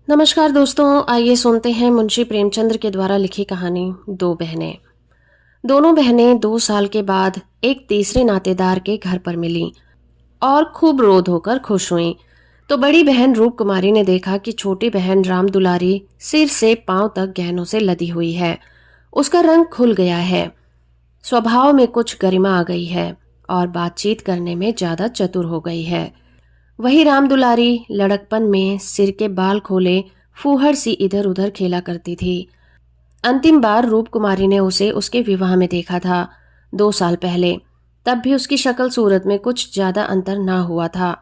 नमस्कार दोस्तों, आइए सुनते हैं मुंशी प्रेमचंद्र के द्वारा लिखी कहानी दो बहनें। दोनों बहनें 2 साल के बाद एक तीसरे नातेदार के घर पर मिलीं और खूब रो धोकर खुश हुईं। तो बड़ी बहन रूप कुमारी ने देखा कि छोटी बहन राम दुलारी सिर से पांव तक गहनों से लदी हुई है। उसका रंग खुल गया है, स्वभाव में कुछ गरिमा आ गई है और बातचीत करने में ज्यादा चतुर हो गई है। वही राम दुलारी लड़कपन में सिर के बाल खोले फूहड़ सी इधर उधर खेला करती थी। अंतिम बार रूप कुमारी ने उसे उसके विवाह में देखा था, 2 साल पहले। तब भी उसकी शक्ल सूरत में कुछ ज्यादा अंतर ना हुआ था।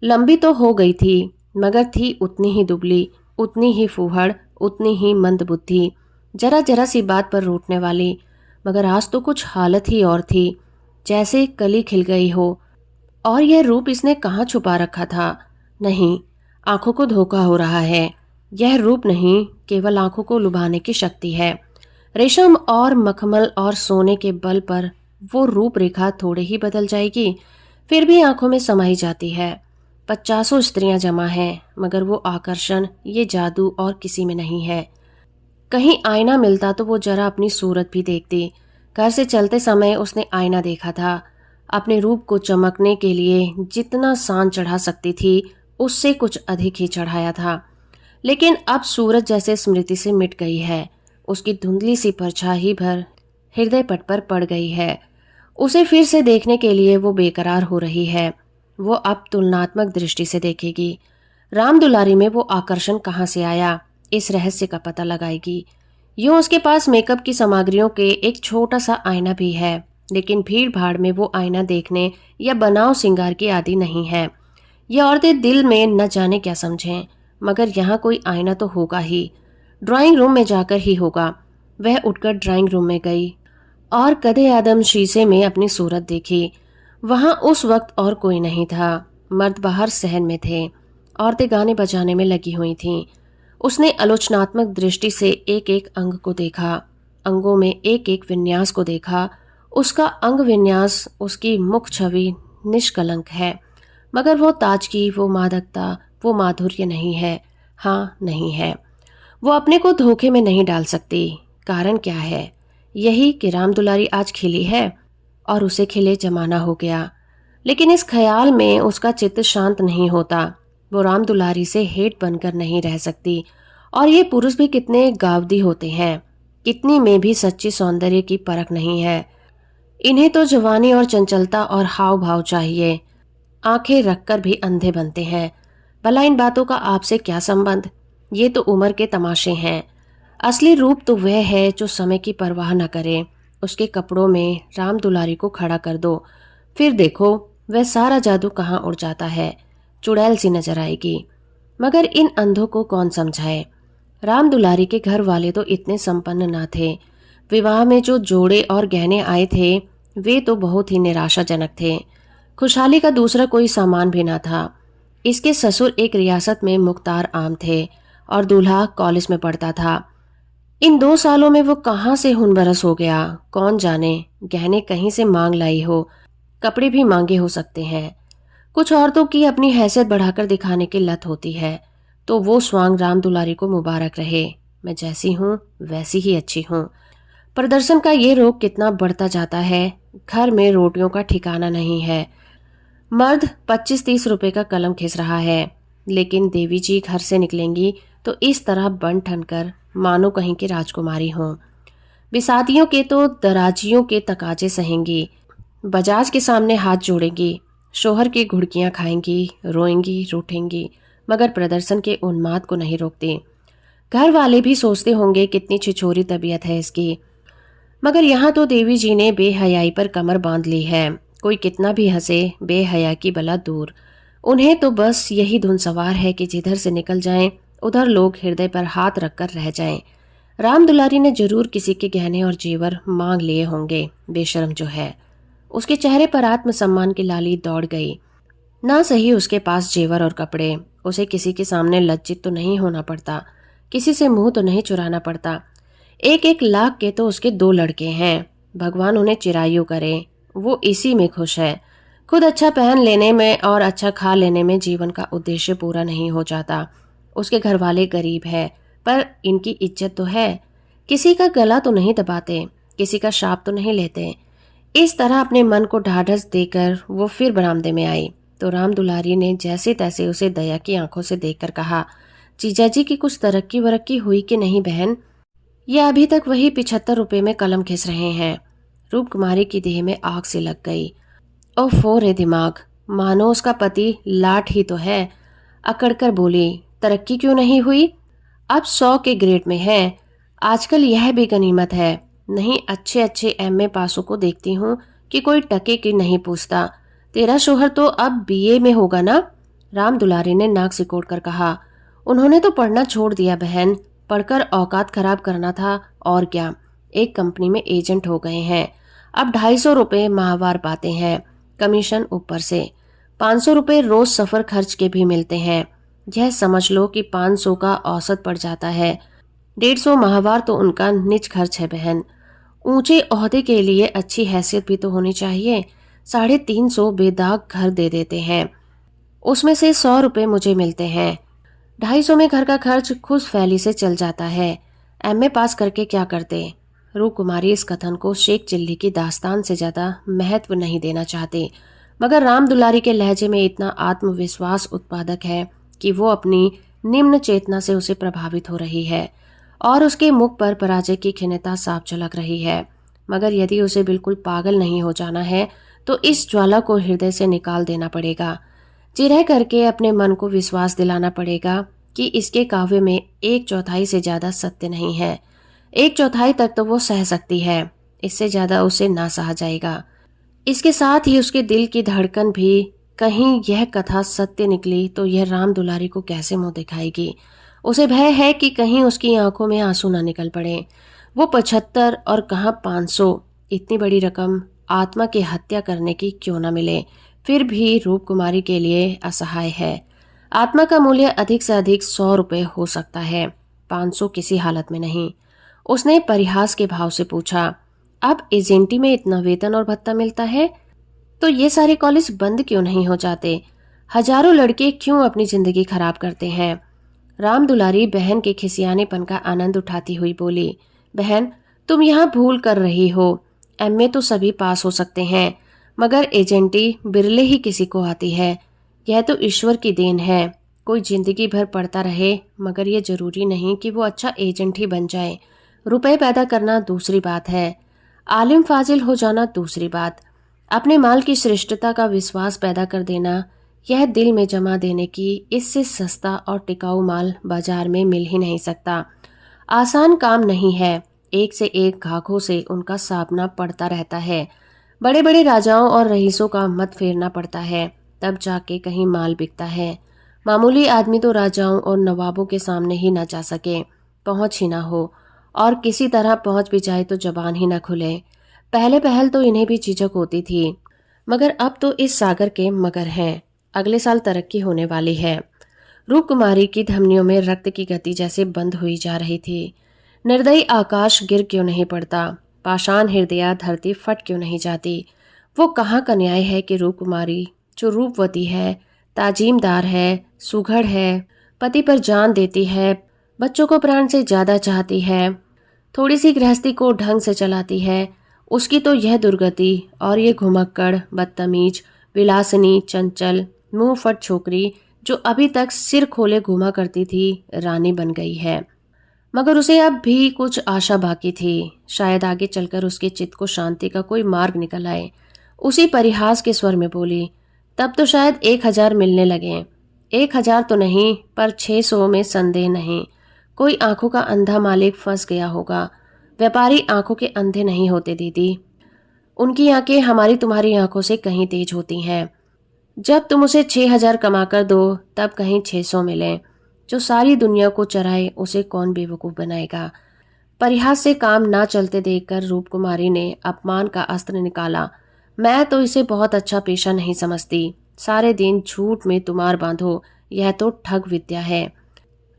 लंबी तो हो गई थी, मगर थी उतनी ही दुबली, उतनी ही फूहड़, उतनी ही मंदबुद्धि, जरा जरा सी बात पर रूठने वाली। मगर आज तो कुछ हालत ही और थी, जैसे कली खिल गई हो। और यह रूप इसने कहाँ छुपा रखा था? नहीं, आंखों को धोखा हो रहा है। यह रूप नहीं, केवल आंखों को लुभाने की शक्ति है। रेशम और मखमल और सोने के बल पर वो रूपरेखा थोड़े ही बदल जाएगी, फिर भी आंखों में समाई जाती है। 50 स्त्रियां जमा हैं, मगर वो आकर्षण, ये जादू और किसी में नहीं है। कहीं आईना मिलता तो वो जरा अपनी सूरत भी देखती। घर से चलते समय उसने आईना देखा था। अपने रूप को चमकने के लिए जितना सान चढ़ा सकती थी, उससे कुछ अधिक ही चढ़ाया था। लेकिन अब सूरज जैसे स्मृति से मिट गई है। उसकी धुंधली सी परछाई भर हृदय पट पर पड़ गई है। उसे फिर से देखने के लिए वो बेकरार हो रही है। वो अब तुलनात्मक दृष्टि से देखेगी। राम दुलारी में वो आकर्षण कहाँ से आया, इस रहस्य का पता लगाएगी। यूं उसके पास मेकअप की सामग्रियों के एक छोटा सा आईना भी है, लेकिन भीड़ भाड़ में वो आईना देखने या बनाव सिंगार की आदि नहीं है। ये औरतें दिल में न जाने क्या समझें, मगर यहाँ कोई आईना तो होगा ही। ड्राइंग रूम में जाकर ही होगा। वह उठकर ड्राइंग रूम में गई और कदे आदम शीशे में अपनी सूरत देखी। वहां उस वक्त और कोई नहीं था। मर्द बाहर सहन में थे, औरतें गाने बजाने में लगी हुई थीं। उसने आलोचनात्मक दृष्टि से एक एक अंग को देखा, अंगों में एक एक विन्यास को देखा। उसका अंग विन्यास, उसकी मुख छवि निष्कलंक है, मगर वो ताजगी, वो मादकता, वो माधुर्य नहीं है। हाँ, नहीं है। वो अपने को धोखे में नहीं डाल सकती। कारण क्या है? यही कि राम दुलारी आज खिली है और उसे खिले जमाना हो गया। लेकिन इस ख्याल में उसका चित्त शांत नहीं होता। वो राम दुलारी से हेट बनकर नहीं रह सकती। और ये पुरुष भी कितने गावदी होते हैं, कितनी में भी सच्ची सौंदर्य की परख नहीं है। इन्हें तो जवानी और चंचलता और हाव भाव चाहिए। आंखें रखकर भी अंधे बनते हैं। भला इन बातों का आपसे क्या संबंध? ये तो उम्र के तमाशे हैं। असली रूप तो वह है जो समय की परवाह न करे। उसके कपड़ों में राम दुलारी को खड़ा कर दो, फिर देखो वह सारा जादू कहाँ उड़ जाता है। चुड़ैल सी नजर आएगी। मगर इन अंधों को कौन समझाए? राम दुलारी के घर वाले तो इतने संपन्न न थे। विवाह में जो जोड़े और गहने आए थे, वे तो बहुत ही निराशाजनक थे। खुशहाली का दूसरा कोई सामान भी न था। इसके ससुर एक रियासत में मुख्तार आम थे और दूल्हा कॉलेज में पढ़ता था। इन 2 सालों में वो कहाँ से हुनबरस हो गया, कौन जाने। गहने कहीं से मांग लाई हो, कपड़े भी मांगे हो सकते हैं। कुछ औरतों की अपनी हैसियत बढ़ाकर दिखाने की लत होती है, तो वो स्वांग राम दुलारी को मुबारक रहे। मैं जैसी हूँ वैसी ही अच्छी हूँ। प्रदर्शन का ये रोग कितना बढ़ता जाता है। घर में रोटियों का ठिकाना नहीं है। मर्द 25-30 रुपए का कलम खिस रहा है, लेकिन देवी जी घर से निकलेंगी तो इस तरह बन ठन कर मानो कहीं की राजकुमारी हों। बिसातियों के तो दराजियों के तकाजे सहेंगी, बजाज के सामने हाथ जोड़ेंगी, शोहर की घुड़कियां खाएंगी, रोएंगी, रूठेंगी, मगर प्रदर्शन के उन्माद को नहीं रोकती। घर वाले भी सोचते होंगे कितनी छिछोरी तबीयत है इसकी। मगर यहाँ तो देवी जी ने बेहयाई पर कमर बांध ली है। कोई कितना भी हंसे, बेहया की बला दूर। उन्हें तो बस यही धुन सवार है कि जिधर से निकल जाएं, उधर लोग हृदय पर हाथ रखकर रह जाएं। राम दुलारी ने जरूर किसी के गहने और जेवर मांग लिए होंगे, बेशर्म जो है। उसके चेहरे पर आत्मसम्मान की लाली दौड़ गई। ना सही उसके पास जेवर और कपड़े, उसे किसी के सामने लज्जित तो नहीं होना पड़ता, किसी से मुंह तो नहीं चुराना पड़ता। एक एक लाख के तो उसके 2 लड़के हैं। भगवान उन्हें चिरायु करे, वो इसी में खुश है। खुद अच्छा पहन लेने में और अच्छा खा लेने में जीवन का उद्देश्य पूरा नहीं हो जाता। उसके घर वाले गरीब है, पर इनकी इज्जत तो है। किसी का गला तो नहीं दबाते, किसी का श्राप तो नहीं लेते। इस तरह अपने मन को ढाढ़स देकर वो फिर बरामदे में आई तो राम दुलारी ने जैसे तैसे उसे दया की आंखों से देखकर कहा, जीजा जी की कुछ तरक्की वरक्की हुई कि नहीं बहन? ये अभी तक वही 75 रुपए में कलम घिस रहे हैं। रूप कुमारी की देह में आग से लग गई। ओफो रे दिमाग, मानो उसका पति लाट ही तो है। अकड़कर बोली, तरक्की क्यों नहीं हुई? अब 100 के ग्रेड में है। आजकल यह भी गनीमत है। नहीं अच्छे अच्छे एमए पासों को देखती हूँ कि कोई टके की नहीं पूछता। तेरा शोहर तो अब बीए में होगा ना? राम दुलारी ने नाक सिकोड़ कर कहा। उन्होंने तो पढ़ना छोड़ दिया बहन, पढ़कर औकात खराब करना था और क्या। एक कंपनी में एजेंट हो गए हैं। अब 250 रुपए माहवार पाते हैं, कमीशन ऊपर से। 500 रुपए रोज सफर खर्च के भी मिलते हैं। यह समझ लो कि 500 का औसत पड़ जाता है। 150 माहवार तो उनका निज खर्च है बहन। ऊंचे ओहदे के लिए अच्छी हैसियत भी तो होनी चाहिए। 350 बेदाग घर दे देते हैं, उसमें से 100 रुपए मुझे मिलते हैं। 250 में घर का खर्च खुश फैली से चल जाता है। एमए पास करके क्या करते? रूप कुमारी इस कथन को शेख चिल्ली की दास्तान से ज्यादा महत्व नहीं देना चाहते, मगर राम दुलारी के लहजे में इतना आत्मविश्वास उत्पादक है कि वो अपनी निम्न चेतना से उसे प्रभावित हो रही है और उसके मुख पर पराजय की खिन्नता साफ झलक रही है। मगर यदि उसे बिल्कुल पागल नहीं हो जाना है तो इस ज्वाला को हृदय से निकाल देना पड़ेगा। जिरह करके अपने मन को विश्वास दिलाना पड़ेगा कि इसके काव्य में 1/4 से ज्यादा सत्य नहीं है। 1/4 तक तो वो सह सकती है, इससे ज्यादा उसे ना सहा जाएगा। इसके साथ ही उसके दिल की धड़कन भी, कहीं यह कथा सत्य निकली तो यह राम दुलारी को कैसे मुंह दिखाएगी। उसे भय है कि कहीं उसकी आंखों में आंसू ना निकल पड़े। वो 75 और कहाँ 500, इतनी बड़ी रकम आत्मा की हत्या करने की क्यों ना मिले, फिर भी रूप कुमारी के लिए असहाय है। आत्मा का मूल्य अधिक से अधिक 100 रुपए हो सकता है, 500 किसी हालत में नहीं। उसने परिहास के भाव से पूछा, अब एजेंटी में इतना वेतन और भत्ता मिलता है तो ये सारे कॉलेज बंद क्यों नहीं हो जाते? हजारों लड़के क्यों अपनी जिंदगी खराब करते हैं? राम दुलारी बहन के खिसियानेपन का आनंद उठाती हुई बोली, बहन तुम यहाँ भूल कर रही हो। एमए तो सभी पास हो सकते हैं, मगर एजेंटी बिरले ही किसी को आती है। यह तो ईश्वर की देन है। कोई जिंदगी भर पढ़ता रहे, मगर यह जरूरी नहीं कि वो अच्छा एजेंट ही बन जाए। रुपए पैदा करना दूसरी बात है, आलिम फाजिल हो जाना दूसरी बात। अपने माल की श्रेष्ठता का विश्वास पैदा कर देना, यह दिल में जमा देने की इससे सस्ता और टिकाऊ माल बाजार में मिल ही नहीं सकता। आसान काम नहीं है, एक से एक घाघों से उनका सामना पड़ता रहता है। बड़े बड़े राजाओं और रईसों का मत फेरना पड़ता है, तब जाके कहीं माल बिकता है। मामूली आदमी तो राजाओं और नवाबों के सामने ही ना जा सके, पहुंच ही ना हो, और किसी तरह पहुंच भी जाए तो जबान ही ना खुले। पहले पहल तो इन्हें भी झिझक होती थी, मगर अब तो इस सागर के मगर हैं। अगले साल तरक्की होने वाली है। रूप कुमारी की धमनियों में रक्त की गति जैसे बंद हुई जा रही थी। निर्दयी आकाश गिर क्यों नहीं पड़ता? पाषाण हृदया धरती फट क्यों नहीं जाती? वो कहाँ का न्याय है कि रूप कुमारी जो रूपवती है, ताजीमदार है, सुघड़ है, पति पर जान देती है, बच्चों को प्राण से ज्यादा चाहती है, थोड़ी सी गृहस्थी को ढंग से चलाती है, उसकी तो यह दुर्गति और ये घुमक्कड़, बदतमीज, विलासिनी, चंचल, मुंह फट छोकरी जो अभी तक सिर खोले घूमा करती थी, रानी बन गई है। मगर उसे अब भी कुछ आशा बाकी थी। शायद आगे चलकर उसके चित्त को शांति का कोई मार्ग निकल आए। उसी परिहास के स्वर में बोली, तब तो शायद 1000 मिलने लगे। 1000 तो नहीं, पर 600 में संदेह नहीं। कोई आंखों का अंधा मालिक फंस गया होगा। व्यापारी आंखों के अंधे नहीं होते दीदी, उनकी आंखें हमारी तुम्हारी आंखों से कहीं तेज होती हैं। जब तुम उसे 6000 कमा कर दो तब कहीं 600 मिले। जो सारी दुनिया को चराए उसे कौन बेवकूफ बनाएगा? परिहास से काम ना चलते देखकर रूप कुमारी ने अपमान का अस्त्र निकाला। मैं तो इसे बहुत अच्छा पेशा नहीं समझती। सारे दिन झूठ में तुम्हार बांधो, यह तो ठग विद्या है।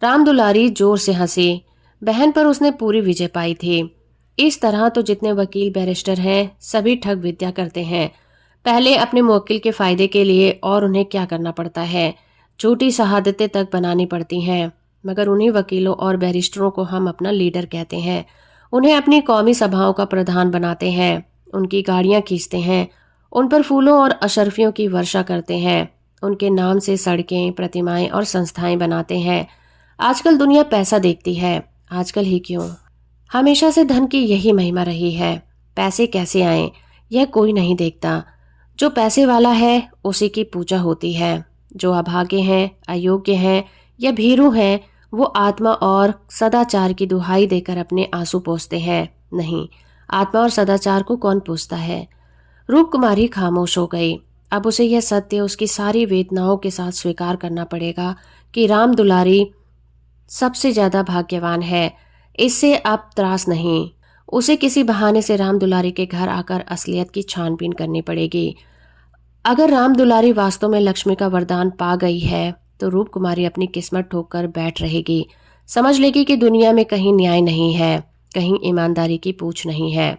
राम दुलारी जोर से हंसी। बहन पर उसने पूरी विजय पाई थी। इस तरह तो जितने वकील बैरिस्टर हैं सभी ठग विद्या करते हैं। पहले अपने मुवक्किल के फायदे के लिए, और उन्हें क्या करना पड़ता है, झूठी शहादतें तक बनानी पड़ती हैं। मगर उन्हीं वकीलों और बैरिस्टरों को हम अपना लीडर कहते हैं। उन्हें अपनी कौमी सभाओं का प्रधान बनाते हैं, उनकी गाड़ियां खींचते हैं, उन पर फूलों और अशर्फियों की वर्षा करते हैं, उनके नाम से सड़कें, प्रतिमाएं और संस्थाएं बनाते हैं। आजकल दुनिया पैसा देखती है, आजकल ही क्यों, हमेशा से धन की यही महिमा रही है। पैसे कैसे आए यह कोई नहीं देखता। जो पैसे वाला है उसी की पूजा होती है। जो अभागे हैं, अयोग्य हैं या भीरू हैं, वो आत्मा और सदाचार की दुहाई देकर अपने आंसू पोंछते हैं। नहीं, आत्मा और सदाचार को कौन पूछता है। रूप कुमारी खामोश हो गई। अब उसे यह सत्य उसकी सारी वेदनाओं के साथ स्वीकार करना पड़ेगा कि राम दुलारी सबसे ज्यादा भाग्यवान है। इससे अब त्रास नहीं, उसे किसी बहाने से राम दुलारी के घर आकर असलियत की छानबीन करनी पड़ेगी। अगर राम दुलारी वास्तव में लक्ष्मी का वरदान पा गई है तो रूप कुमारी अपनी किस्मत ठोक कर बैठ रहेगी। समझ लेगी कि दुनिया में कहीं न्याय नहीं है, कहीं ईमानदारी की पूछ नहीं है।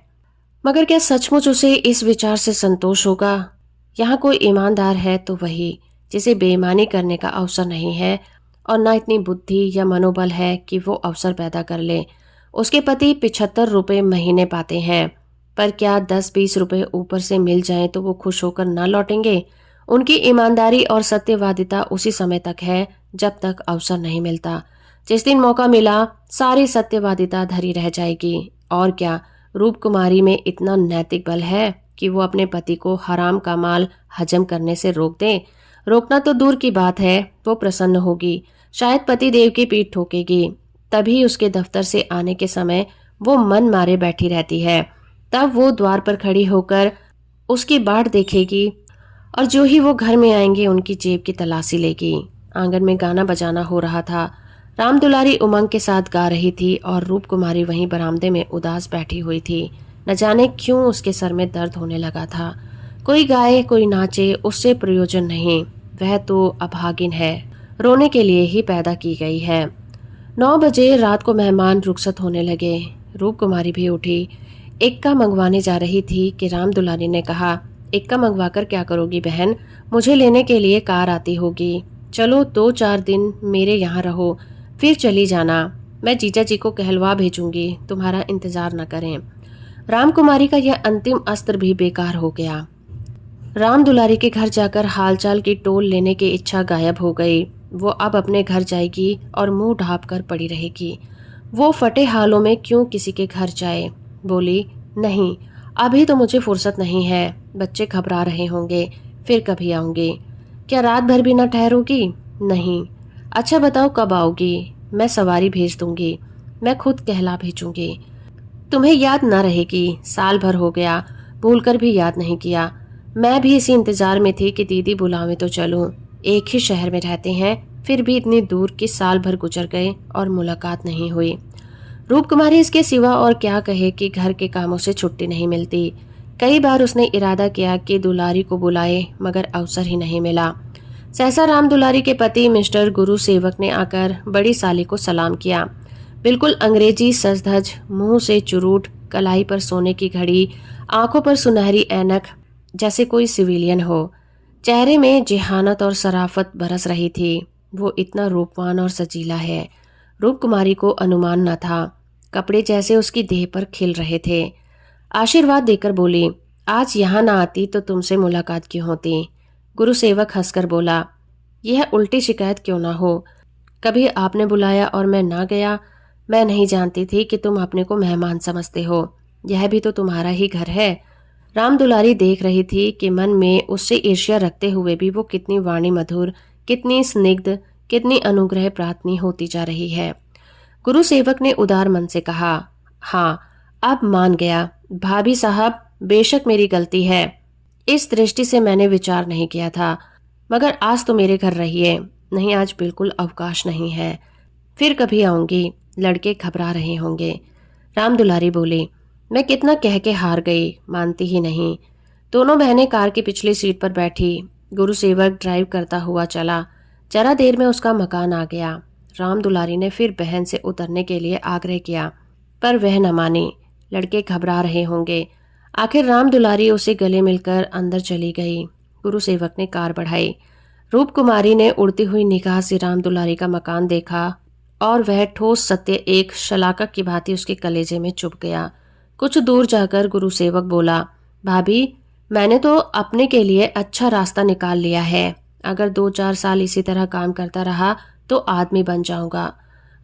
मगर क्या सचमुच उसे इस विचार से संतोष होगा? यहाँ कोई ईमानदार है तो वही, जिसे बेईमानी करने का अवसर नहीं है और न इतनी बुद्धि या मनोबल है कि वो अवसर पैदा कर ले। उसके पति 75 रुपए महीने पाते हैं, पर क्या 10-20 रुपए ऊपर से मिल जाएं तो वो खुश होकर ना लौटेंगे? उनकी ईमानदारी और सत्यवादिता उसी समय तक है जब तक अवसर नहीं मिलता। जिस दिन मौका मिला सारी सत्यवादिता धरी रह जाएगी। और क्या रूप कुमारी में इतना नैतिक बल है कि वो अपने पति को हराम का माल हजम करने से रोक दे? रोकना तो दूर की बात है, वो प्रसन्न होगी, शायद पति देव की पीठ ठोकेगी। तभी उसके दफ्तर से आने के समय वो मन मारे बैठी रहती है। तब वो द्वार पर खड़ी होकर उसकी बाट देखेगी और जो ही वो घर में आएंगे उनकी जेब की तलाशी लेगी। आंगन में गाना बजाना हो रहा था। राम दुलारी उमंग के साथ गा रही थी और रूप कुमारी वहीं बरामदे में उदास बैठी हुई थी। न जाने क्यों उसके सर में दर्द होने लगा था। कोई गाए कोई नाचे उससे प्रयोजन नहीं, वह तो अभागिन है, रोने के लिए ही पैदा की गई है। 9 बजे रात को मेहमान रुखसत होने लगे। रूप कुमारी भी उठी, इक्का मंगवाने जा रही थी कि राम दुलारी ने कहा, इक्का मंगवाकर क्या करोगी बहन, मुझे लेने के लिए कार आती होगी। चलो 2-4 दिन मेरे यहाँ रहो, फिर चली जाना। मैं जीजा जी को कहलवा भेजूंगी, तुम्हारा इंतजार न करें। राम कुमारी का यह अंतिम अस्त्र भी बेकार हो गया। राम दुलारी के घर जाकर हालचाल की टोल लेने की इच्छा गायब हो गई। वो अब अपने घर जाएगी और मुंह ढाँप कर पड़ी रहेगी। वो फटे हालों में क्यों किसी के घर जाए। बोली, नहीं अभी तो मुझे फुर्सत नहीं है, बच्चे घबरा रहे होंगे, फिर कभी आऊंगी। क्या रात भर भी न ठहरोगी? नहीं। अच्छा बताओ कब आओगी? मैं सवारी भेज दूंगी, मैं खुद कहला भेजूंगी। तुम्हें याद न रहेगी, साल भर हो गया, भूलकर भी याद नहीं किया। मैं भी इसी इंतजार में थी कि दीदी बुलावे तो चलूं। एक ही शहर में रहते हैं, फिर भी इतनी दूर कि साल भर गुजर गए और मुलाकात नहीं हुई। रूप कुमारी इसके सिवा और क्या कहे कि घर के कामों से छुट्टी नहीं मिलती। कई बार उसने इरादा किया कि दुलारी को बुलाए, मगर अवसर ही नहीं मिला। सहसा राम दुलारी के पति मिस्टर गुरु सेवक ने आकर बड़ी साली को सलाम किया। बिल्कुल अंग्रेजी सजधज, मुंह से चुरूट, कलाई पर सोने की घड़ी, आंखों पर सुनहरी ऐनक, जैसे कोई सिविलियन हो। चेहरे में जेहानत और सराफत बरस रही थी। वो इतना रूपवान और सजीला है, रूप कुमारी को अनुमान न था। कपड़े जैसे उसकी देह पर खिल रहे थे। आशीर्वाद देकर बोली, आज यहाँ ना आती तो तुमसे मुलाकात क्यों होती। गुरु सेवक हंसकर बोला, यह उल्टी शिकायत क्यों ना हो। कभी आपने बुलाया और मैं ना गया। मैं नहीं जानती थी कि तुम अपने को मेहमान समझते हो, यह भी तो तुम्हारा ही घर है। राम दुलारी देख रही थी कि मन में उससे ईर्ष्या रखते हुए भी वो कितनी वाणी मधुर, कितनी स्निग्ध, कितनी अनुग्रह प्रार्थनी होती जा रही है। गुरु सेवक ने उदार मन से कहा, हाँ अब मान गया भाभी साहब, बेशक मेरी गलती है। इस दृष्टि से मैंने विचार नहीं किया था, मगर आज तो मेरे घर रहिए। नहीं, आज बिल्कुल अवकाश नहीं है, फिर कभी आऊंगी। लड़के घबरा रहे होंगे। राम दुलारी बोली, मैं कितना कह के हार गई, मानती ही नहीं। दोनों बहनें कार की पिछली सीट पर बैठी। गुरु सेवक ड्राइव करता हुआ चला। जरा देर में उसका मकान आ गया। राम दुलारी ने फिर बहन से उतरने के लिए आग्रह किया, पर वह न मानी। लड़के घबरा रहे होंगे। आखिर राम दुलारी उसे गले मिलकर अंदर चली गई। गुरु सेवक ने कार बढ़ाई। रूप कुमारी ने उड़ती हुई निगाह से राम दुलारी का मकान देखा और वह ठोस सत्य एक शलाका की भांति उसके कलेजे में चुभ गया। कुछ दूर जाकर गुरु सेवक बोला, भाभी, मैंने तो अपने के लिए अच्छा रास्ता निकाल लिया है। अगर 2-4 साल इसी तरह काम करता रहा तो आदमी बन जाऊंगा।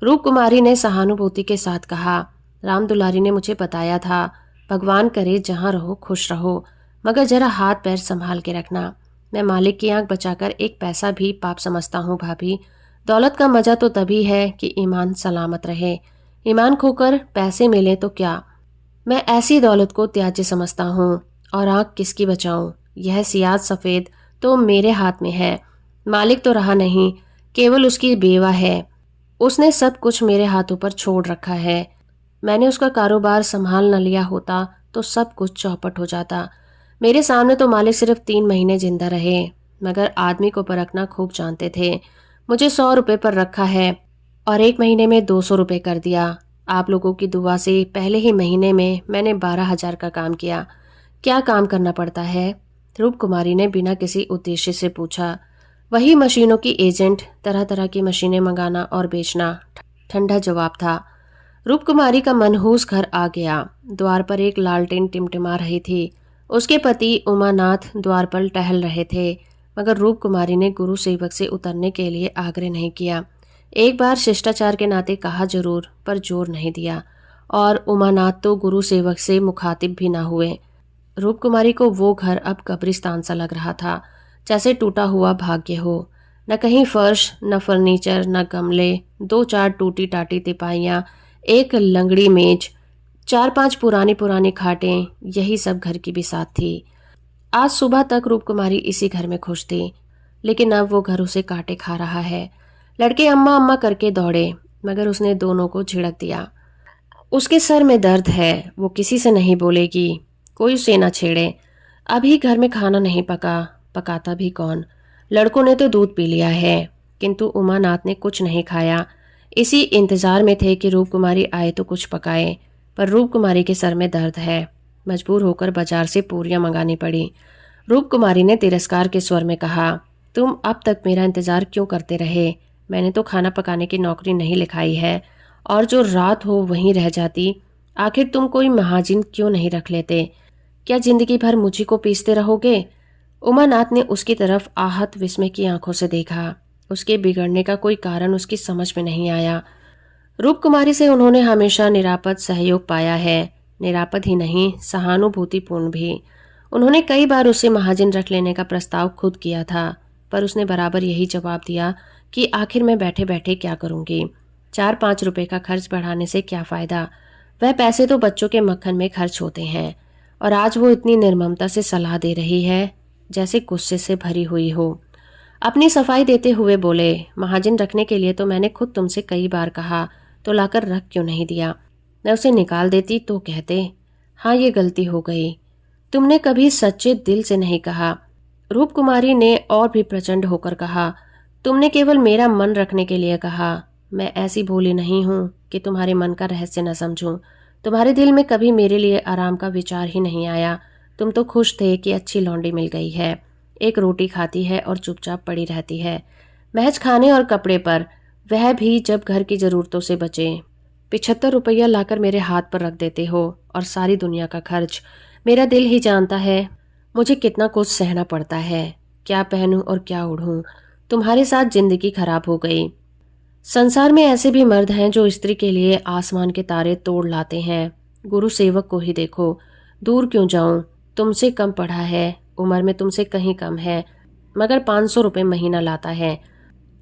रूप कुमारी ने सहानुभूति के साथ कहा, राम दुलारी ने मुझे बताया था, भगवान करे जहां रहो खुश रहो, मगर जरा हाथ पैर संभाल के रखना। मैं मालिक की आंख बचाकर एक पैसा भी पाप समझता हूँ भाभी। दौलत का मजा तो तभी है कि ईमान सलामत रहे। ईमान खोकर पैसे मिले तो क्या। मैं ऐसी दौलत को त्याज्य समझता हूँ। और आंख किसकी बचाऊं? यह सियाद सफेद तो मेरे हाथ में है। मालिक तो रहा नहीं, केवल उसकी बेवा है। उसने सब कुछ मेरे हाथों पर छोड़ रखा है। मैंने उसका कारोबार संभाल न लिया होता तो सब कुछ चौपट हो जाता। मेरे सामने तो मालिक सिर्फ 3 महीने जिंदा रहे, मगर आदमी को परखना खूब जानते थे। मुझे 100 रुपए पर रखा है और 1 महीने में 200 रुपए कर दिया। आप लोगों की दुआ से पहले ही महीने में मैंने 12,000 का काम किया। क्या काम करना पड़ता है? रूप कुमारी ने बिना किसी उद्देश्य से पूछा। वही मशीनों की एजेंट, तरह तरह की मशीनें मंगाना और बेचना, ठंडा जवाब था। रूप कुमारी का मनहूस घर आ गया। द्वार पर एक लालटेन टिमटिमा रही थी। उसके पति उमानाथ द्वार पर टहल रहे थे, मगर रूप कुमारी ने गुरु सेवक से उतरने के लिए आग्रह नहीं किया। एक बार शिष्टाचार के नाते कहा जरूर, पर जोर नहीं दिया। और उमानाथ तो गुरु सेवक से मुखातिब भी न हुए। रूप कुमारी को वो घर अब कब्रिस्तान सा लग रहा था, जैसे टूटा हुआ भाग्य हो। न कहीं फर्श, न फर्नीचर, न गमले, 2-4 टूटी टाटी तिपाइयाँ, एक लंगड़ी मेज, 4-5 पुरानी पुरानी खाटें, यही सब घर की बिसात थी। आज सुबह तक रूप कुमारी इसी घर में खुश थी, लेकिन अब वो घर उसे काटे खा रहा है। लड़के अम्मा अम्मा करके दौड़े, मगर उसने दोनों को झिड़क दिया। उसके सर में दर्द है, वो किसी से नहीं बोलेगी, कोई उसे ना छेड़े। अभी घर में खाना नहीं पका, पकाता भी कौन? लड़कों ने तो दूध पी लिया है, किंतु उमानाथ ने कुछ नहीं खाया। इसी इंतजार में थे कि रूप कुमारी आए तो कुछ पकाए, पर रूप कुमारी के सर में दर्द है। मजबूर होकर बाजार से पूरियां मंगानी पड़ी। रूप कुमारी ने तिरस्कार के स्वर में कहा, तुम अब तक मेरा इंतजार क्यों करते रहे? मैंने तो खाना पकाने की नौकरी नहीं लिखाई है, और जो रात हो वहीं रह जाती। आखिर तुम कोई महाजिन क्यों नहीं रख लेते? क्या जिंदगी भर मुझी को पीसते रहोगे? उमानाथ ने उसकी तरफ आहत विस्मय की आंखों से देखा। उसके बिगड़ने का कोई कारण उसकी समझ में नहीं आया। रूप कुमारी से उन्होंने हमेशा निरापद सहयोग पाया है। निरापद ही नहीं, सहानुभूतिपूर्ण भी। उन्होंने कई बार उसे महाजन रख लेने का प्रस्ताव खुद किया था, पर उसने बराबर यही जवाब दिया कि आखिर मैं बैठे बैठे क्या करूंगी? 4-5 रुपए का खर्च बढ़ाने से क्या फायदा? वह पैसे तो बच्चों के मक्खन में खर्च होते हैं। और आज वो इतनी निर्ममता से सलाह दे रही है, जैसे गुस्से से भरी हुई हो। अपनी सफाई देते हुए बोले, महाजन रखने के लिए तो मैंने खुद तुमसे कई बार कहा, तो लाकर रख क्यों नहीं दिया? मैं उसे निकाल देती तो कहते, हाँ ये गलती हो गई। तुमने कभी सच्चे दिल से नहीं कहा। रूप कुमारी ने और भी प्रचंड होकर कहा, तुमने केवल मेरा मन रखने के लिए कहा। मैं ऐसी भोली नहीं हूं कि तुम्हारे मन का रहस्य न समझूं। तुम्हारे दिल में कभी मेरे लिए आराम का विचार ही नहीं आया। तुम तो खुश थे कि अच्छी लौंडी मिल गई है, एक रोटी खाती है और चुपचाप पड़ी रहती है, महज खाने और कपड़े पर, वह भी जब घर की जरूरतों से बचे। 75 रुपया लाकर मेरे हाथ पर रख देते हो, और सारी दुनिया का खर्च। मेरा दिल ही जानता है मुझे कितना कुछ सहना पड़ता है। क्या पहनूं और क्या ओढ़ूं? तुम्हारे साथ जिंदगी खराब हो गई। संसार में ऐसे भी मर्द हैं जो स्त्री के लिए आसमान के तारे तोड़ लाते हैं। गुरु सेवक को ही देखो। दूर क्यों जाऊं? तुमसे कम पढ़ा है, उम्र में तुमसे कहीं कम है, मगर 500 रुपये महीना लाता है,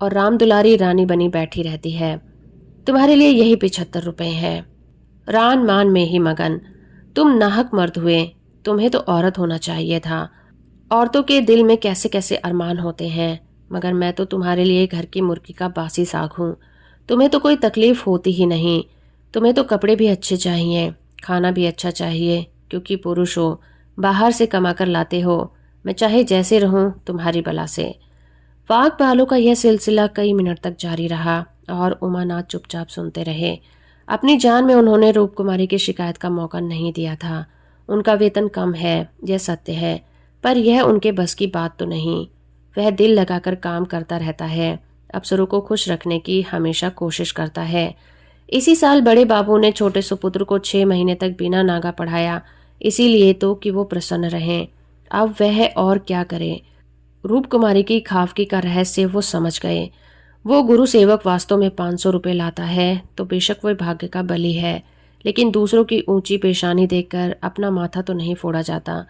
और राम दुलारी रानी बनी बैठी रहती है। तुम्हारे लिए यही 75 रुपये हैं। रान मान में ही मगन। तुम नाहक मर्द हुए। तुम्हें तो औरत होना चाहिए था। औरतों के दिल में कैसे कैसे अरमान होते हैं, मगर मैं तो तुम्हारे लिए घर की मुर्गी का बासी साग हूँ। तुम्हें तो कोई तकलीफ होती ही नहीं। तुम्हें तो कपड़े भी अच्छे चाहिए, खाना भी अच्छा चाहिए, क्योंकि पुरुष हो, बाहर से कमा कर लाते हो। मैं चाहे जैसे रहूं तुम्हारी बला से। वाक बालों का यह सिलसिला कई मिनट तक जारी रहा, और उमानाथ चुपचाप सुनते रहे। अपनी जान में उन्होंने रूप कुमारी की शिकायत का मौका नहीं दिया था। उनका वेतन कम है, यह सत्य है, पर यह उनके बस की बात तो नहीं। वह दिल लगाकर काम करता रहता है, अप्सरों को खुश रखने की हमेशा कोशिश करता है। इसी साल बड़े बाबू ने छोटे सुपुत्र को 6 महीने तक बिना नागा पढ़ाया, इसीलिए तो कि वो प्रसन्न रहें। अब वह और क्या करे। रूप कुमारी की खाफगी का रहस्य वो समझ गए। वो गुरु सेवक वास्तव में 500 रुपये लाता है तो बेशक वह भाग्य का बली है, लेकिन दूसरों की ऊंची पेशानी देखकर अपना माथा तो नहीं फोड़ा जाता।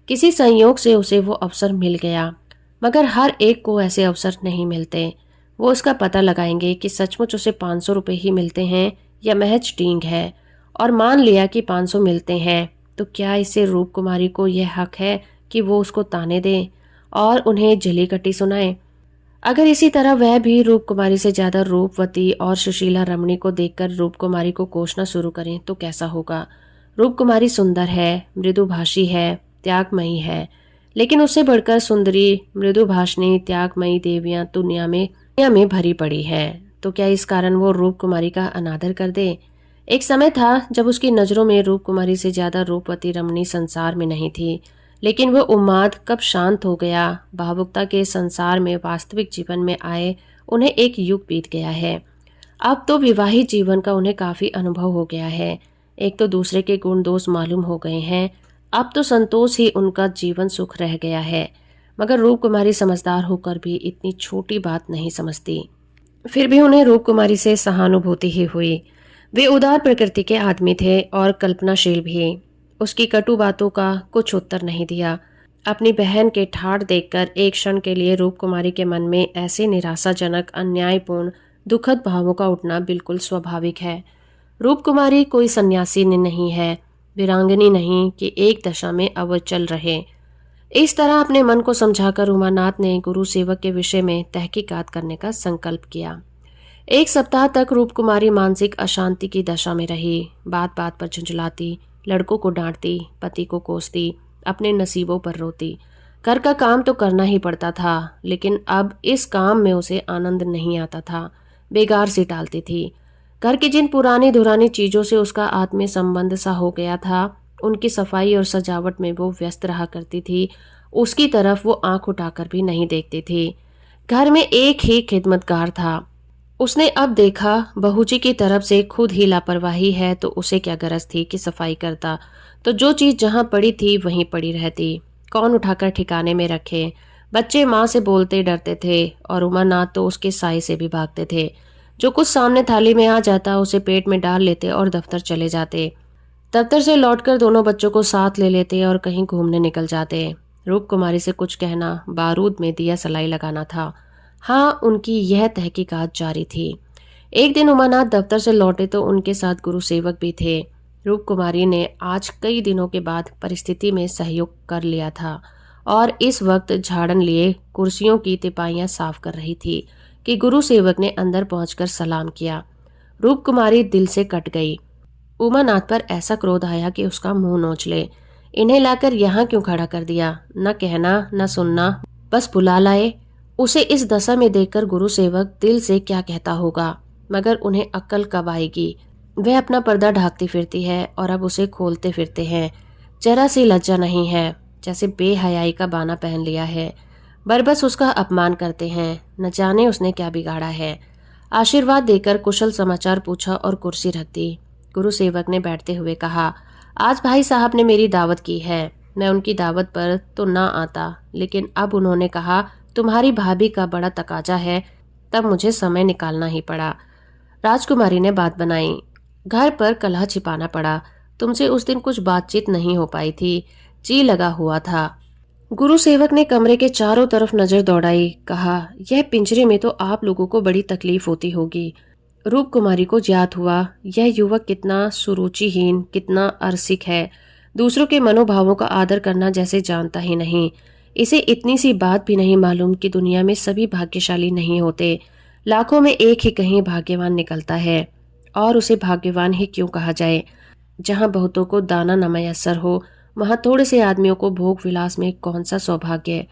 किसी संयोग से उसे वो अवसर मिल गया, मगर हर एक को ऐसे अवसर नहीं मिलते। वो इसका पता लगाएंगे कि सचमुच उसे 500 रुपये ही मिलते हैं या महज डींग है, और मान लिया कि 500 मिलते हैं तो क्या इससे रूप कुमारी को यह हक है कि वो उसको ताने दे और उन्हें जली कटी सुनाए। अगर इसी तरह वह भी रूप कुमारी से ज्यादा रूपवती और सुशीला रमणी को देखकर रूप कुमारी को कोसना शुरू करें तो कैसा होगा। रूप कुमारी सुंदर है, मृदुभाषी है, त्यागमयी है, लेकिन उससे बढ़कर सुंदरी, मृदुभाषिणी, त्यागमयी देवियां दुनिया में भरी पड़ी है। तो क्या इस कारण वो रूप कुमारी का अनादर कर दे। एक समय था जब उसकी नजरों में रूप कुमारी से ज्यादा रूपवती रमणी संसार में नहीं थी, लेकिन वह उन्माद कब शांत हो गया। भावुकता के संसार में वास्तविक जीवन में आए उन्हें एक युग बीत गया है। अब तो विवाहित जीवन का उन्हें काफी अनुभव हो गया है। एक तो दूसरे के गुण दोष मालूम हो गए हैं। अब तो संतोष ही उनका जीवन सुख रह गया है। मगर रूप कुमारी समझदार होकर भी इतनी छोटी बात नहीं समझती। फिर भी उन्हें रूप कुमारी से सहानुभूति ही हुई। वे उदार प्रकृति के आदमी थे और कल्पनाशील भी। उसकी कटु बातों का कुछ उत्तर नहीं दिया। अपनी बहन के ठाठ देखकर एक क्षण के लिए रूप कुमारी के मन में ऐसे निराशाजनक, अन्यायपूर्ण, दुखद भावों का उठना बिल्कुल स्वाभाविक है। रूप कुमारी कोई सन्यासी नहीं है, वीरांगनी नहीं कि एक दशा में अवचल रहे। इस तरह अपने मन को समझाकर उमानाथ ने गुरु सेवक के विषय में तहकीकात करने का संकल्प किया। एक सप्ताह तक रूप कुमारी मानसिक अशांति की दशा में रही। बात बात पर झुंझलाती, लड़कों को डांटती, पति को कोसती, अपने नसीबों पर रोती। घर का काम तो करना ही पड़ता था, लेकिन अब इस काम में उसे आनंद नहीं आता था। बेगार सी टालती थी। घर की जिन पुरानी धुरानी चीजों से उसका आत्मीय संबंध सा हो गया था, उनकी सफाई और सजावट में वो व्यस्त रहा करती थी। उसकी तरफ वो आंख उठाकर भी नहीं देखती थी। घर में एक ही खिदमतगार था। उसने अब देखा बहू जी की तरफ से खुद ही लापरवाही है तो उसे क्या गरज थी कि सफाई करता। तो जो चीज जहां पड़ी थी वहीं पड़ी रहती। कौन उठाकर ठिकाने में रखे। बच्चे माँ से बोलते डरते थे और उमानाथ तो उसके साए से भी भागते थे। जो कुछ सामने थाली में आ जाता उसे पेट में डाल लेते और दफ्तर चले जाते। दफ्तर से लौटकर दोनों बच्चों को साथ ले लेते और कहीं घूमने निकल जाते। रूप कुमारी से कुछ कहना बारूद में दिया सलाई लगाना था। हाँ, उनकी यह तहकीकात जारी थी। एक दिन उमानाथ दफ्तर से लौटे तो उनके साथ गुरु सेवक भी थे। रूप कुमारी ने आज कई दिनों के बाद परिस्थिति में सहयोग कर लिया था और इस वक्त झाड़न लिए कुर्सियों की तिपाइयां साफ कर रही थी कि गुरु सेवक ने अंदर पहुंचकर सलाम किया। रूप कुमारी दिल से कट गई। उमानाथ पर ऐसा क्रोध आया कि उसका मुंह नोच ले। इन्हें लाकर यहाँ क्यों खड़ा कर दिया। न कहना न सुनना, बस बुला लाए। उसे इस दशा में देखकर गुरु सेवक दिल से क्या कहता होगा, मगर उन्हें अक्ल कब आएगी। वह अपना पर्दा ढाकती फिरती है और अब उसे खोलते फिरते हैं। जरा सी लज्जा नहीं है, जैसे बेहयाई का बाना पहन लिया है। बरबस उसका अपमान करते हैं। न जाने उसने क्या बिगाड़ा है। आशीर्वाद देकर कुशल समाचार पूछा और कुर्सी रख दी। गुरु सेवक ने बैठते हुए कहा, आज भाई साहब ने मेरी दावत की है। मैं उनकी दावत पर तो ना आता, लेकिन अब उन्होंने कहा तुम्हारी भाभी का बड़ा तकाजा है, तब मुझे समय निकालना ही पड़ा। राजकुमारी ने बात बनाई। घर पर कलह छिपाना पड़ा। तुमसे उस दिन कुछ बातचीत नहीं हो पाई थी, जी लगा हुआ था। गुरु सेवक ने कमरे के चारों तरफ नजर दौड़ाई। कहा, यह पिंजरे में तो आप लोगों को बड़ी तकलीफ होती होगी। रूप कुमारी को ज्ञात हुआ यह युवक कितना सुरुचिहीन, कितना अरसिक है। दूसरों के मनोभावों का आदर करना जैसे जानता ही नहीं। इसे इतनी सी बात भी नहीं मालूम कि दुनिया में सभी भाग्यशाली नहीं होते। लाखों में एक ही कहीं भाग्यवान निकलता है, और उसे भाग्यवान ही क्यों कहा जाए। जहां बहुतों को दाना न मयस्सर हो, वहां थोड़े से आदमियों को भोग विलास में कौन सा सौभाग्य।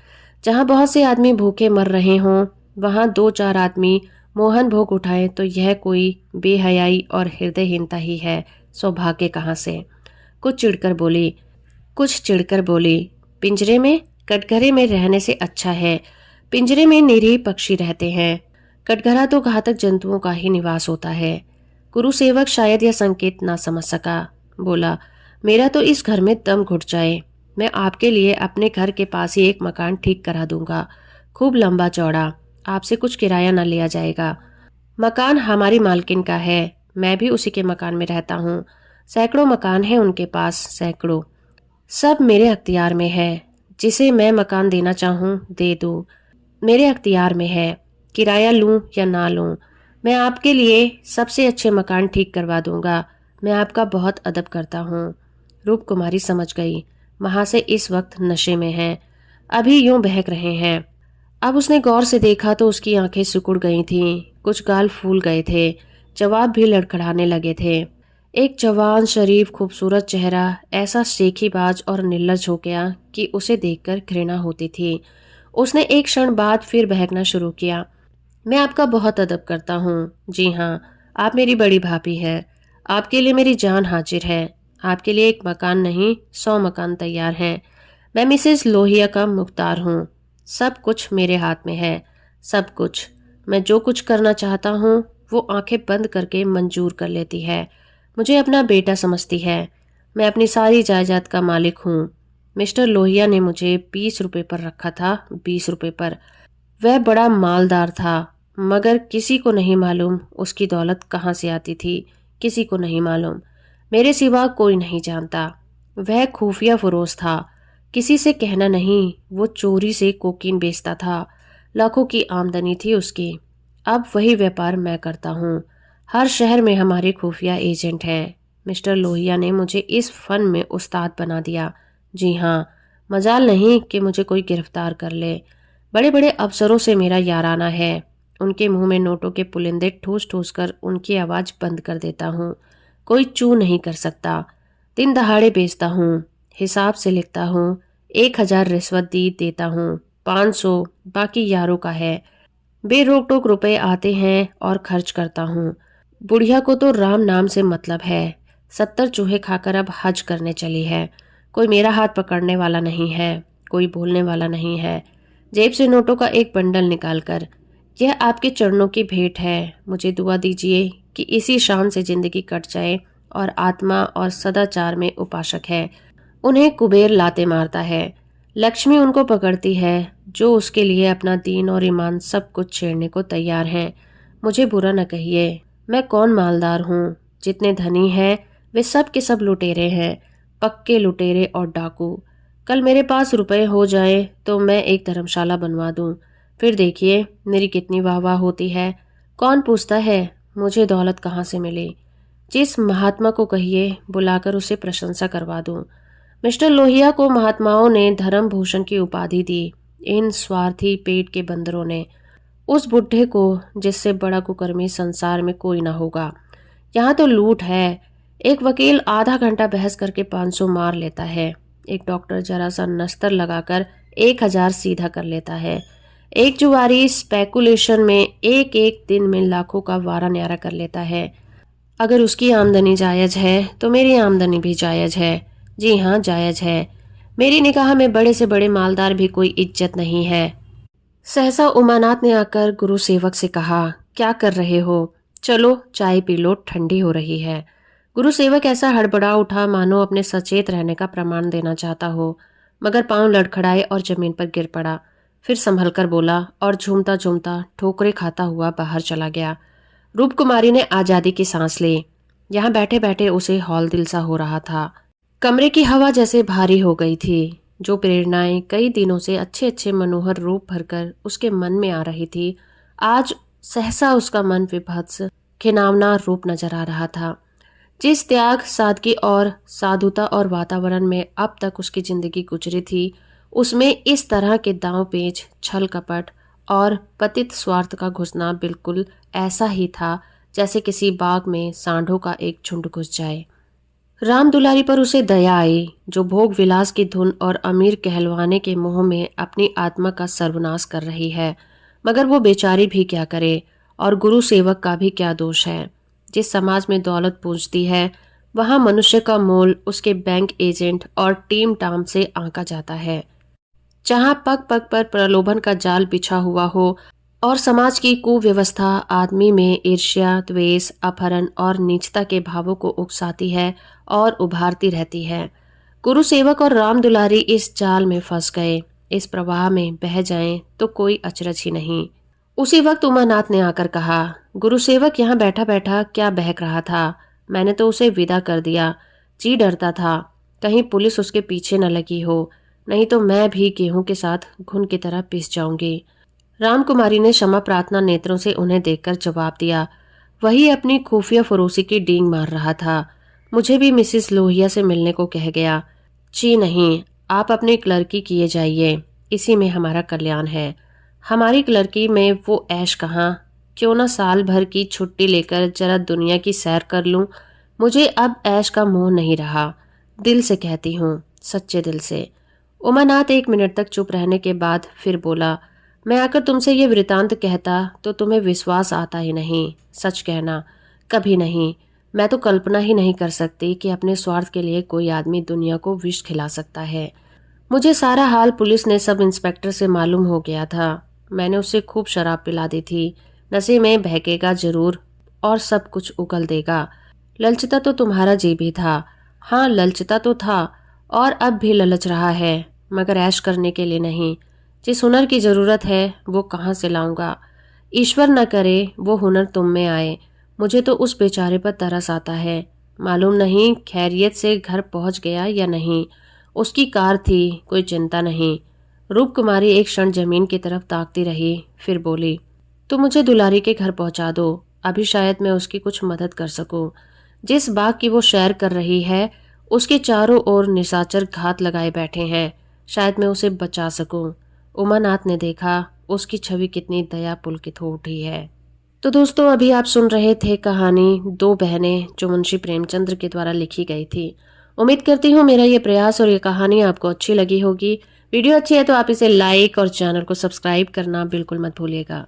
जहां बहुत से आदमी भूखे मर रहे हों, वहां 2-4 आदमी मोहन भोग उठाएं तो यह कोई बेहयाई और हृदयहीनता ही है। सौभाग्य कहाँ से। कुछ चिढ़कर बोली, पिंजरे में, कटघरे में रहने से अच्छा है। पिंजरे में निरीह पक्षी रहते हैं। कटघरा तो घातक जंतुओं का ही निवास होता है। गुरु सेवक शायद यह संकेत ना समझ सका। बोला, मेरा तो इस घर में दम घुट जाए। मैं आपके लिए अपने घर के पास ही एक मकान ठीक करा दूंगा, खूब लंबा चौड़ा। आपसे कुछ किराया ना लिया जाएगा। मकान हमारी मालकिन का है, मैं भी उसी के मकान में रहता हूँ। सैकड़ों मकान हैं उनके पास, सैकड़ों। सब मेरे अख्तियार में है। जिसे मैं मकान देना चाहूँ दे दूँ, मेरे अख्तियार में है। किराया लूँ या ना लूँ, मैं आपके लिए सबसे अच्छे मकान ठीक करवा दूंगा। मैं आपका बहुत अदब करता हूँ। रूप कुमारी समझ गई, महाशय इस वक्त नशे में हैं, अभी यूं बहक रहे हैं। अब उसने गौर से देखा तो उसकी आंखें सिकुड़ गई थीं, कुछ गाल फूल गए थे, जवाब भी लड़खड़ाने लगे थे। एक जवान शरीफ खूबसूरत चेहरा ऐसा शेखीबाज और निर्लज हो गया कि उसे देखकर घृणा होती थी। उसने एक क्षण बाद फिर बहकना शुरू किया। मैं आपका बहुत अदब करता हूँ। जी हाँ, आप मेरी बड़ी भाभी हैं। आपके लिए मेरी जान हाजिर है। आपके लिए एक मकान नहीं 100 मकान तैयार हैं। मैं मिसेस लोहिया का मुख्तार हूँ। सब कुछ मेरे हाथ में है, सब कुछ। मैं जो कुछ करना चाहता हूँ वो आंखें बंद करके मंजूर कर लेती है। मुझे अपना बेटा समझती है। मैं अपनी सारी जायदाद का मालिक हूँ। मिस्टर लोहिया ने मुझे 20 रुपए पर रखा था, 20 रुपए पर। वह बड़ा मालदार था, मगर किसी को नहीं मालूम उसकी दौलत कहाँ से आती थी, किसी को नहीं मालूम। मेरे सिवा कोई नहीं जानता। वह खुफिया फरोश था, किसी से कहना नहीं। वो चोरी से कोकीन बेचता था, लाखों की आमदनी थी उसकी। अब वही व्यापार मैं करता हूँ। हर शहर में हमारे खुफिया एजेंट हैं। मिस्टर लोहिया ने मुझे इस फन में उस्ताद बना दिया। जी हाँ, मजाल नहीं कि मुझे कोई गिरफ्तार कर ले। बड़े बड़े अफसरों से मेरा याराना है। उनके मुंह में नोटों के पुलिंदे ठूस ठूस कर उनकी आवाज़ बंद कर देता हूँ। कोई चू नहीं कर सकता। दिन दहाड़े बेचता हूँ, हिसाब से लिखता हूँ। 1000 रिश्वत दी देता हूँ, 500 बाकी यारों का है। बेरोक टोक रुपए आते हैं और खर्च करता हूँ। बुढ़िया को तो राम नाम से मतलब है। 70 चूहे खाकर अब हज करने चली है। कोई मेरा हाथ पकड़ने वाला नहीं है, कोई बोलने वाला नहीं है। जेब से नोटों का एक बंडल निकालकर, यह आपके चरणों की भेंट है। मुझे दुआ दीजिए कि इसी शान से जिंदगी कट जाए। और आत्मा और सदाचार में उपासक है, उन्हें कुबेर लाते मारता है। लक्ष्मी उनको पकड़ती है जो उसके लिए अपना दीन और ईमान सब कुछ छेड़ने को तैयार हैं। मुझे बुरा न कहिए, मैं कौन मालदार हूँ। जितने धनी हैं वे सब के सब लुटेरे हैं, पक्के लुटेरे और डाकू। कल मेरे पास रुपए हो जाए तो मैं एक धर्मशाला बनवा दूं। फिर देखिए मेरी कितनी वाह वाह होती है। कौन पूछता है मुझे दौलत कहाँ से मिली। जिस महात्मा को कहिए बुलाकर उसे प्रशंसा करवा दूं। मिस्टर लोहिया को महात्माओं ने धर्म भूषण की उपाधि दी, इन स्वार्थी पेट के बंदरों ने। उस बुढ़े को जिससे बड़ा कुकर्मी संसार में कोई ना होगा। यहाँ तो लूट है। एक वकील आधा घंटा बहस करके 500 मार लेता है। एक डॉक्टर जरा सा नस्तर लगाकर 1000 सीधा कर लेता है। एक जुआरी स्पेकुलेशन में एक एक दिन में लाखों का वारा न्यारा कर लेता है। अगर उसकी आमदनी जायज है तो मेरी आमदनी भी जायज है। जी हाँ, जायज है। मेरी निगाह में बड़े से बड़े मालदार भी कोई इज्जत नहीं है। सहसा उमानाथ ने आकर गुरु सेवक से कहा, क्या कर रहे हो? चलो चाय पी लो, ठंडी हो रही है। गुरु सेवक ऐसा हड़बड़ा उठा मानो अपने सचेत रहने का प्रमाण देना चाहता हो, मगर पांव लड़खड़ाए और जमीन पर गिर पड़ा। फिर संभल कर बोला और झूमता झूमता ठोकरे खाता हुआ बाहर चला गया। रूप कुमारी ने आजादी की सांस ली। यहाँ बैठे बैठे उसे हौल दिल सा हो रहा था। कमरे की हवा जैसे भारी हो गई थी। जो प्रेरणाएं कई दिनों से अच्छे अच्छे मनोहर रूप भरकर उसके मन में आ रही थी, आज सहसा उसका मन विभत्स घिनौना रूप नजर आ रहा था। जिस त्याग, सादगी और साधुता और वातावरण में अब तक उसकी जिंदगी गुजरी थी, उसमें इस तरह के दांव पेच, छल कपट और पतित स्वार्थ का घुसना बिल्कुल ऐसा ही था जैसे किसी बाग में सांडों का एक झुंड घुस जाए। राम दुलारी पर उसे दया आई, जो भोग विलास की धुन और अमीर कहलवाने के मोह में अपनी आत्मा का सर्वनाश कर रही है। मगर वो बेचारी भी क्या करे, और गुरु सेवक का भी क्या दोष है। जिस समाज में दौलत पूजती है, वहां मनुष्य का मोल उसके बैंक एजेंट और टीम टाम से आंका जाता है। जहां पग पग पर प्रलोभन का जाल बिछा हुआ हो, और समाज की कुव्यवस्था आदमी में ईर्ष्या, द्वेष, अपहरण और नीचता के भावों को उकसाती है और उभारती रहती है। गुरु सेवक और राम दुलारी इस जाल में फंस गए। इस प्रवाह में बह जाएं तो कोई अचरज ही नहीं। उसी वक्त उमानाथ ने आकर कहा, गुरु सेवक यहाँ बैठा बैठा क्या बहक रहा था। मैंने तो उसे विदा कर दिया। जी डरता था कहीं पुलिस उसके पीछे न लगी हो, नहीं तो मैं भी गेहूं के साथ घुन की तरह पिस जाऊंगी। रामकुमारी ने क्षमा प्रार्थना नेत्रों से उन्हें देखकर जवाब दिया। वही अपनी खुफिया फरोसी की डींग मार रहा था। मुझे भी मिसिस लोहिया से मिलने को कह गया। जी नहीं, आप अपनी क्लर्की किए जाइए, इसी में हमारा कल्याण है। हमारी क्लर्की में वो ऐश कहाँ। क्यों ना साल भर की छुट्टी लेकर जरा दुनिया की सैर कर लूं। मुझे अब ऐश का मोह नहीं रहा। दिल से कहती हूँ, सच्चे दिल से। उमानाथ 1 मिनट तक चुप रहने के बाद फिर बोला, मैं आकर तुमसे ये वृतांत कहता तो तुम्हें विश्वास आता ही नहीं। सच कहना, कभी नहीं। मैं तो कल्पना ही नहीं कर सकती कि अपने स्वार्थ के लिए कोई आदमी दुनिया को विष खिला सकता है। मुझे सारा हाल पुलिस ने सब इंस्पेक्टर से मालूम हो गया था। मैंने उसे खूब शराब पिला दी थी। नशे में बहकेगा जरूर और सब कुछ उगल देगा। ललचता तो तुम्हारा जी भी था। हाँ, ललचता तो था और अब भी ललच रहा है, मगर ऐश करने के लिए नहीं। जिस हुनर की जरूरत है वो कहाँ से लाऊंगा। ईश्वर न करे वो हुनर तुम में आए। मुझे तो उस बेचारे पर तरस आता है। मालूम नहीं खैरियत से घर पहुंच गया या नहीं। उसकी कार थी, कोई चिंता नहीं। रूप कुमारी एक क्षण जमीन की तरफ ताकती रही, फिर बोली, तो मुझे दुलारी के घर पहुंचा दो। अभी शायद मैं उसकी कुछ मदद कर सकूं। जिस बाग की वो सैर कर रही है उसके चारों ओर निशाचर घात लगाए बैठे हैं। शायद मैं उसे बचा सकूं। उमानाथ ने देखा उसकी छवि कितनी दया पुलकित हो उठी है। तो दोस्तों, अभी आप सुन रहे थे कहानी 2 बहनें, जो मुंशी प्रेमचंद्र के द्वारा लिखी गई थी। उम्मीद करती हूँ मेरा ये प्रयास और ये कहानी आपको अच्छी लगी होगी। वीडियो अच्छी है तो आप इसे लाइक और चैनल को सब्सक्राइब करना बिल्कुल मत भूलिएगा।